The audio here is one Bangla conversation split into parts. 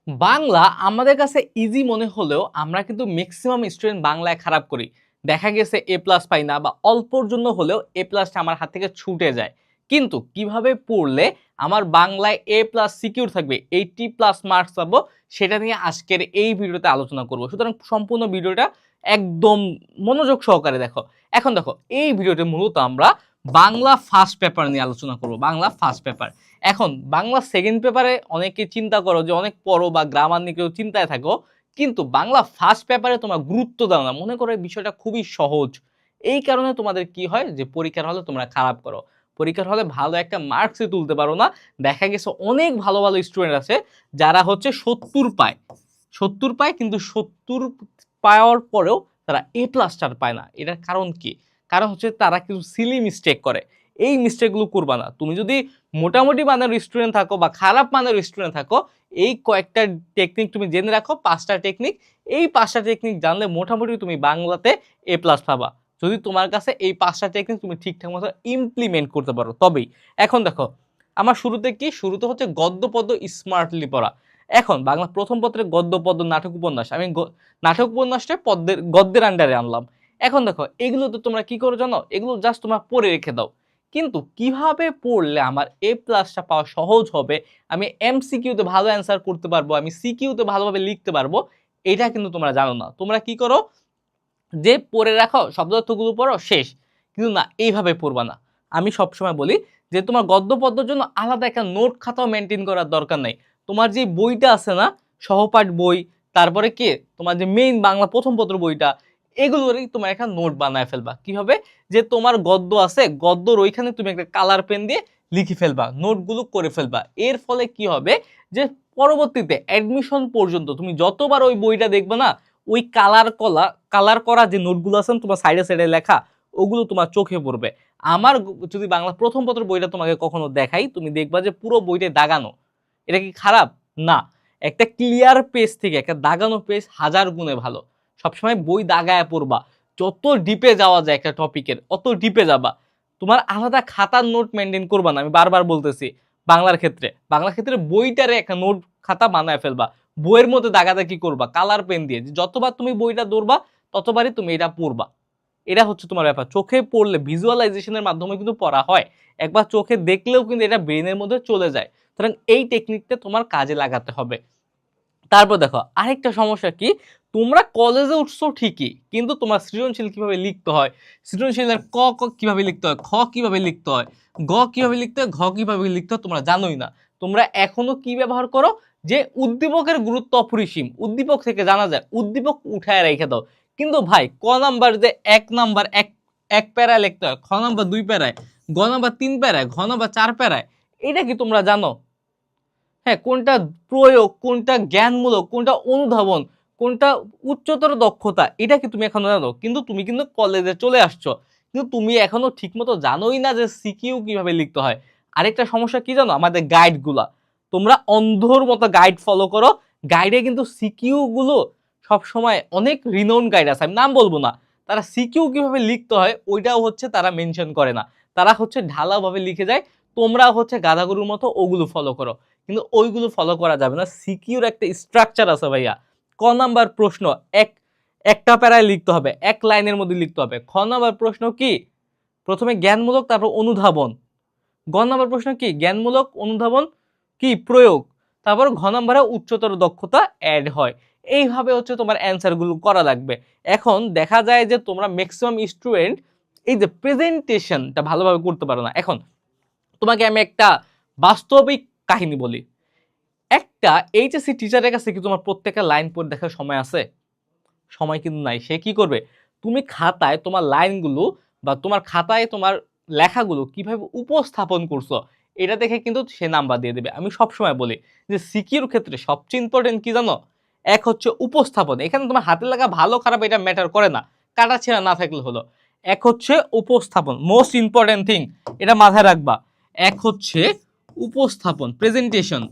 বাংলা আমাদের কাছে ইজি মনে হলেও আমরা কিন্তু ম্যাক্সিমাম স্টুডেন্ট বাংলায় খারাপ করি। দেখা গেছে এ প্লাস পাই না বা অল্পর জন্য হলেও এ প্লাসটা আমার হাত থেকে ছুটে যায়। কিন্তু কিভাবে পড়লে আমার বাংলায় এ প্লাস সিকিউর থাকবে, 80 প্লাস মার্কস পাবো, সেটা নিয়ে আজকের এই ভিডিওতে আলোচনা করব। সুতরাং সম্পূর্ণ ভিডিওটা একদম মনোযোগ সহকারে দেখো। এখন দেখো, এই ভিডিওতে মূলত আমরা বাংলা ফার্স্ট পেপার নিয়ে আলোচনা করব। Bangla first paper. এখন বাংলা সেকেন্ড পেপারে অনেকে চিন্তা করো যে অনেক পড়ো বা গ্রামার নিয়ে কেউ চিন্তায় থাকো, কিন্তু বাংলা ফার্স্ট পেপারে তোমরা গুরুত্ব দাও না, মনে করো এই বিষয়টা খুবই সহজ। এই কারণে তোমাদের কি হয় যে পরীক্ষার হলে তোমরা খারাপ করো, পরীক্ষার হলে ভালো একটা মার্কসই তুলতে পারো না। দেখা গেছে অনেক ভালো ভালো স্টুডেন্ট আছে যারা হচ্ছে 70 পায়, 70 পায়, কিন্তু 70 পাওয়ার পরেও তারা এ প্লাস স্টার পায় না। এটার কারণ কি? কারণ হচ্ছে তারা কিছু সিলি মিস্টেক করে। এই মিস্টেকগুলো করবা না। তুমি যদি মোটামুটি মানের স্টুডেন্ট থাকো বা খারাপ মানের স্টুডেন্ট থাকো, এই কয়েকটা টেকনিক তুমি জেনে রাখো, 5টা টেকনিক। এই 5টা টেকনিক জানলে মোটামুটি তুমি বাংলাতে এ প্লাস পাবা, যদি তোমার কাছে এই 5টা টেকনিক তুমি ঠিকঠাক মতো ইমপ্লিমেন্ট করতে পারো তবেই। এখন দেখো, আমার শুরুতে কি, শুরুতে হচ্ছে গদ্য পদ্য স্মার্টলি পড়া। এখন বাংলা প্রথম পত্রে গদ্য পদ্য নাটক উপন্যাস, আমি নাটক উপন্যাসটা গদ্যের আন্ডারে আনলাম। এখন দেখো, এগুলো তো তোমরা কি করো জানো, এগুলো জাস্ট তোমরা পড়ে রেখে দাও। কিন্তু কিভাবে পড়লে আমার এ প্লাসটা পাওয়া সহজ হবে, আমি এমসিকিউতে ভালো অ্যান্সার করতে পারবো, আমি সিকিউতে ভালোভাবে লিখতে পারবো, এটা কিন্তু তোমরা জানো না। তোমরা কি করো, যে পড়ে রাখো, শব্দার্থগুলো পড়ো, শেষ। কিন্তু না, এইভাবে পড়বা না। আমি সবসময় বলি যে তোমার গদ্য পদ্যের জন্য আলাদা একটা নোট খাতাও মেনটেন করার দরকার নাই। তোমার যে বইটা আছে না, সহপাঠ বই, তারপরে কি তোমার যে মেইন বাংলা প্রথম পত্র বইটা, এগুলোরই তোমার একটা নোট বানায় ফেলবা। কিভাবে, যে তোমার গদ্য আছে, গদ্যর ওইখানে তুমি একটা কালার পেন দিয়ে লিখে ফেলবা, নোটগুলো করে ফেলবা। এর ফলে কি হবে, যে পরবর্তীতে অ্যাডমিশন পর্যন্ত তুমি যতবার ওই বইটা দেখবে না, ওই কালার করা যে নোটগুলো আছে তোমার সাইডে সাইডে লেখা, ওগুলো তোমার চোখে পড়বে। আমার যদি বাংলা প্রথম পত্র বইটা তোমাকে কখনো দেখাই, তুমি দেখবা যে পুরো বইটা দাগানো। এটা কি খারাপ? না। একটা ক্লিয়ার পেজ থেকে একটা দাগানো পেজ হাজার গুণে ভালো। সবসময় বই দাগায় পড়বা। যত ডিপে যাওয়া যায় একটা টপিকের, অত ডিপে যাবা। তোমার আলাদা খাতার নোট মেনটেন করবা না, আমি বারবার বলতেছি। বাংলার ক্ষেত্রে বইটারে একটা নোট খাতা বানায় ফেলবা। বইয়ের মধ্যে দাগাদাগি করবা কালার পেন দিয়ে, যতবার তুমি বইটা ধরবা ততবারই তুমি এটা পড়বা। এটা হচ্ছে তোমার ব্যাপার। চোখে পড়লে ভিজুয়ালাইজেশনের মাধ্যমে কিন্তু পড়া হয়, একবার চোখে দেখলেও কিন্তু এটা ব্রেনের মধ্যে চলে যায়। সুতরাং এই টেকনিকটা তোমার কাজে লাগাতে হবে। তারপর দেখো, আরেকটা সমস্যা কি, তোমরা কলেজে উঠছো ঠিকই, কিন্তু তোমার সৃজনশীল কিভাবে লিখতে হয়, সৃজনশীলের ক কিভাবে লিখতে হয়, খ কিভাবে লিখতে হয়, গ কিভাবে লিখতে হয়, ঘ কিভাবে লিখতে হয় তোমরা জানোই না। তোমরা এখনো কি ব্যবহার করো, যে উদ্দীপকের গুরুত্ব অপরিসীম, উদ্দীপক থেকে জানা যায়, উদ্দীপক উঠায় রেখে দাও। কিন্তু ভাই, ক নাম্বার যে এক নাম্বার এক প্যারায় লিখতে হয়, খ নাম্বার 2 প্যারায়, গ নাম্বার 3 প্যারায়, ঘ নাম্বার 4 প্যারায়, এটা কি তোমরা জানো? হ্যাঁ, কোনটা প্রয়োগ, কোনটা জ্ঞানমূলক, কোনটা অনুধাবন, কোনটা উচ্চতর দক্ষতা, এটা কি তুমি এখনো জানো? কিন্তু তুমি কিন্তু কলেজে চলে আসছো, কিন্তু তুমি এখনো ঠিকমতো জানোই না যে সিকিউ কিভাবে লিখতে হয়। আরেকটা সমস্যা কি জানো, আমাদের গাইড গুলা, তোমরা অন্ধর মতো গাইড ফলো করো। গাইডে কিন্তু সিকিউ গুলো সবসময়, অনেক রিনোন গাইড আছে, আমি নাম বলবো না, তারা সিকিউ কিভাবে লিখতে হয় ওইটাও হচ্ছে তারা মেনশন করে না। তারা হচ্ছে ঢালাভাবে লিখে যায়। তোমরা হচ্ছে গাধাগরুর মতো ওগুলো ফলো করো, কিন্তু ওইগুলো ফলো করা যাবে না। সিকিউর একটা স্ট্রাকচার আছে ভাইয়া। ক নাম্বার প্রশ্ন একটা প্যারায় লিখতে হবে, এক লাইনের মধ্যে লিখতে হবে। খ নাম্বার প্রশ্ন কি, প্রথমে জ্ঞানমূলক, তারপর অনুধাবন। গ নাম্বার প্রশ্ন কি, জ্ঞানমূলক, অনুধাবন, কি প্রয়োগ, তারপর ঘ নাম্বারে উচ্চতর দক্ষতা অ্যাড হয়। এইভাবে হচ্ছে তোমার অ্যান্সার গুলো করা লাগবে। এখন দেখা যায় যে তোমরা ম্যাক্সিমাম স্টুডেন্ট এই যে প্রেজেন্টেশনটা ভালোভাবে করতে পারো না। এখন তোমাকে আমি একটা বাস্তবিক কাহিনী বলি। একটা এইচএসসি টিচারের কাছে কি তোমার প্রত্যেকটা লাইন পড়ে দেখার সময় আছে? সময় কিন্তু নাই। সে কি করবে, তুমি খাতায় তোমার লাইনগুলো বা তোমার খাতায় তোমার লেখাগুলো কিভাবে উপস্থাপন করছো, এটা দেখে কিন্তু সে নাম্বার দিয়ে দেবে। আমি সবসময় বলি যে সিকিউর ক্ষেত্রে সবচেয়ে ইম্পর্টেন্ট কি জানো, এক হচ্ছে উপস্থাপন। এখানে তোমার হাতের লেখা ভালো খারাপ এটা ম্যাটার করে না, কাটা ছেঁড়া না থাকলে হলো। এক হচ্ছে উপস্থাপন, মোস্ট ইম্পর্টেন্ট থিং, এটা মাথায় রাখবা। এক হচ্ছে উপস্থাপন, প্রেজেন্টেশন,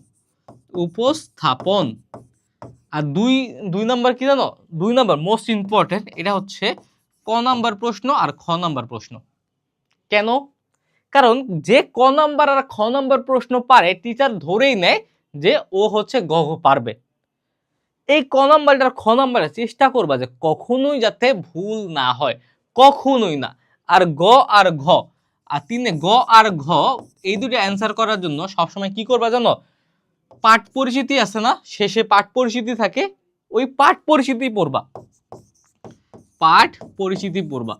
উপস্থাপন। আর দুই দুই নাম্বার কি জানো, দুই নাম্বার মোস্ট ইম্পর্টেন্ট, এটা হচ্ছে ক নাম্বার প্রশ্ন আর খ নাম্বার প্রশ্ন। কেন? কারণ যে ক নাম্বার আর খ নাম্বার প্রশ্ন পারে, টিচার ধরেই নেয় যে ও হচ্ছে গ পারবে। এই ক নাম্বারটার খ নাম্বারে চেষ্টা করবা যে কখনোই যাতে ভুল না হয়, কখনোই না। আর গ আর ঘ, আর তিনে গ আর ঘ, এই দুটো অ্যান্সার করার জন্য সবসময় কি করবা জানো, পাঠ পরিচিতি আছে না, শেষে পাঠ পরিচিতি থাকে, ওই পাঠ পরিচিতি পড়বা, পাঠ পরিচিতি পড়বা।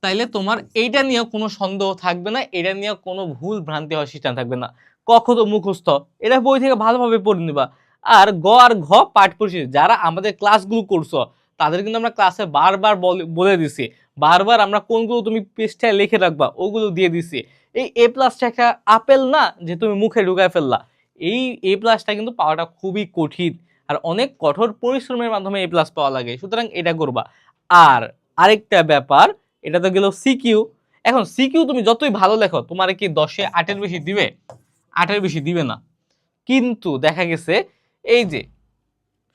তাইলে তোমার এইটা নিয়ে কোনো সন্দেহ থাকবে না, এটা নিয়ে কোনো ভুল ভ্রান্তি হওয়ার সিস্টেম থাকবে না। ক তো মুখস্থ, এটা বই থেকে ভালোভাবে পড়ে নিবা। আর গ আর ঘ পাঠ পরিচিতি, যারা আমাদের ক্লাসগুলো করছো তাদের কিন্তু আমরা ক্লাসে বারবার বলে দিছি, বারবার আমরা কোনগুলো তুমি পৃষ্ঠায় লিখে রাখবা ওগুলো দিয়ে দিছি। এই এ প্লাসটা একটা আপেল না যে তুমি মুখে ঢুকায় ফেললা, এই এ প্লাসটা কিন্তু পাওয়াটা খুবই কঠিন, আর অনেক কঠোর পরিশ্রমের মাধ্যমে এ প্লাস পাওয়া লাগে, সুতরাং এটা করবা। আর আরেকটা ব্যাপার, এটা তো গেল সিকিউ। এখন সিকিউ তুমি যতই ভালো লেখো, তোমার কি 10-এ 8-এর বেশি দিবে? 8-এর বেশি দিবে না। কিন্তু দেখা গেছে এই যে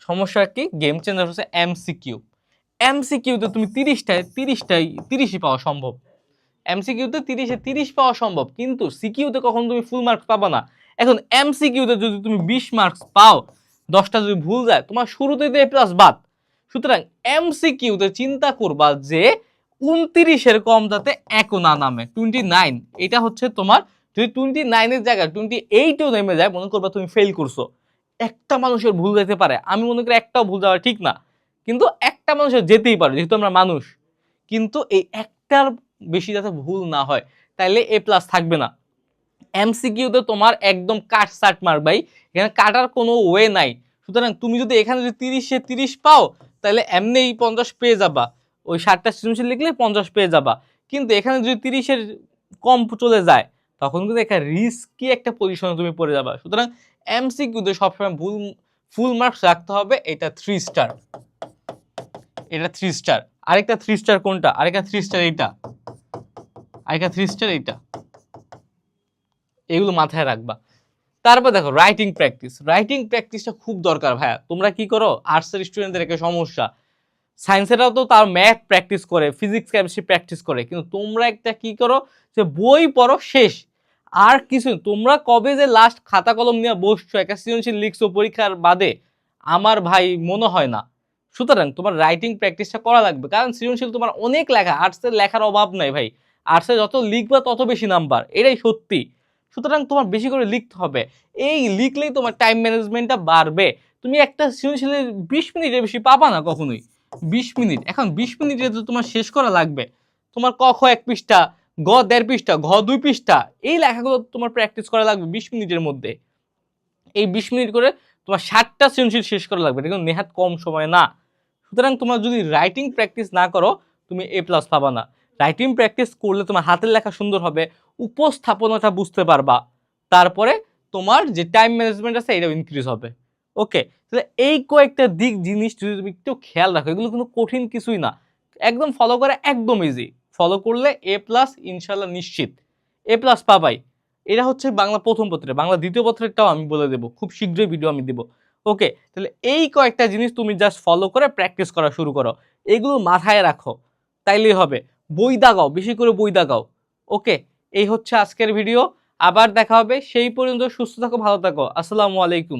সমস্যা কি, গেম চেঞ্জার হচ্ছে এমসিকিউ। এমসিকিউতে তুমি 30ই পাওয়া সম্ভব, এমসিকিউতে 30-এ 30 পাওয়া সম্ভব, কিন্তু সিকিউতে কখনো তুমি ফুল মার্কস পাবা না। এখন এমসিকিউতে যদি তুমি 20 মার্কস পাও, 10টা যদি ভুল যায়, তোমার শুরুতেই তো এ প্লাস বাদ। সুতরাং এমসিকিউতে চিন্তা করবা যে 29-এর কম যাতে একও না নামে, 29, এটা হচ্ছে তোমার, যদি 29-এর জায়গায় 28ও নেমে যায়, মনে করবা তুমি ফেল করছো। একটা মানুষের ভুল যেতে পারে, আমি মনে করি একটাও ভুল যাওয়া ঠিক না, কিন্তু একটা মানুষের যেতেই পারে যেহেতু আমরা মানুষ, কিন্তু এই একটার বেশি যাতে ভুল না হয়, তাইলে এ প্লাস থাকবে না। এমসিকিউতে তোমার একদম কাট সাট মার ভাই, এখানে কাটার কোনো ওয়ে নাই। সুতরাং তুমি যদি এখানে যদি 30-এ 30 পাও, তাহলে এমনিই 50 পেয়ে যাবা, ওই 60টা সৃজনশীল লিখলে 50 পেয়ে যাবা। কিন্তু এখানে যদি 30-এর কম চলে যায়, তখন কিন্তু একটা রিস্কি একটা পজিশনে তুমি পড়ে যাবা। সুতরাং এমসিকিউতে সবসময় ফুল মার্কস রাখতে হবে, এটা 3 স্টার, এটা 3 স্টার। আরেকটা 3 স্টার কোনটা, আরেকটা 3 স্টার এইটা, আরেকটা 3 স্টার এইটা, এগুলো মাথায় রাখবা। তারপর দেখো রাইটিং প্র্যাকটিস, রাইটিং প্র্যাকটিসটা খুব দরকার ভাইয়া। তোমরা কি করো, আর্টসের স্টুডেন্টদের একটা সমস্যা, সায়েন্সেরাও তো তার ম্যাথ প্র্যাকটিস করে, ফিজিক্স কেমিস্ট্রি প্র্যাকটিস করে, কিন্তু তোমরা একটা কি করো, যে বই পড়ো শেষ, আর কিছু তোমরা কবে যে লাস্ট খাতা কলম নিয়ে বসছো একটা সৃজনশীল লিখছো পরীক্ষার বাদে, আমার ভাই মনে হয় না। সুতরাং তোমার রাইটিং প্র্যাকটিসটা করা লাগবে, কারণ সৃজনশীল তোমার অনেক লেখা, আর্টসের লেখার অভাব নাই ভাই, আর্টসে যত লিখবা তত বেশি নাম্বার, এটাই সত্যি। সুতরাং তোমার বেশি করে লিখতে হবে, এই লিখলেই তোমার টাইম ম্যানেজমেন্টটা বাড়বে। তুমি একটা সৃজনশীলের 20 মিনিটের বেশি পাবা না কখনোই, 20 মিনিট, এখন 20 মিনিটে তো তোমার শেষ করা লাগবে। তোমার ক খ 1 পৃষ্ঠা, গ 1.5 পৃষ্ঠা, ঘ 2 পৃষ্ঠা, এই লেখাগুলো তোমার প্র্যাকটিস করা লাগবে 20 মিনিটের মধ্যে। এই 20 মিনিট করে তোমার 60টা সৃজনশীল শেষ করা লাগবে, এটা কিন্তু নেহাত কম সময় না। সুতরাং তোমার যদি রাইটিং প্র্যাকটিস না করো, তুমি এ প্লাস পাবা না। রাইটিং প্র্যাকটিস করলে তোমার হাতের লেখা সুন্দর হবে, উপস্থাপনাটা বুঝতে পারবা, তারপরে তোমার যে টাইম ম্যানেজমেন্ট আছে এটাও ইনক্রিজ হবে। ওকে, তাহলে এই কয়েকটা দিক জিনিস যদি তুমি একটু খেয়াল রাখো, এগুলো কিন্তু কঠিন কিছুই না, একদম ফলো করা একদম ইজি, ফলো করলে এ প্লাস ইনশাল্লাহ নিশ্চিত, এ প্লাস পাবাই। এটা হচ্ছে বাংলা প্রথম পত্রের, বাংলা দ্বিতীয় পত্রেরটাও আমি বলে দেবো, খুব শীঘ্রই ভিডিও আমি দেবো। ওকে, তাহলে এই কয়েকটা জিনিস তুমি জাস্ট ফলো করে প্র্যাকটিস করা শুরু করো, এগুলো মাথায় রাখো, তাইলেই হবে। বই দাগাও, বেশি করে বই দাগাও। ওকে, এই হচ্ছে আজকের ভিডিও, আবার দেখা হবে, সেই পর্যন্ত সুস্থ থাকো, ভালো থাকো, আসসালামু আলাইকুম।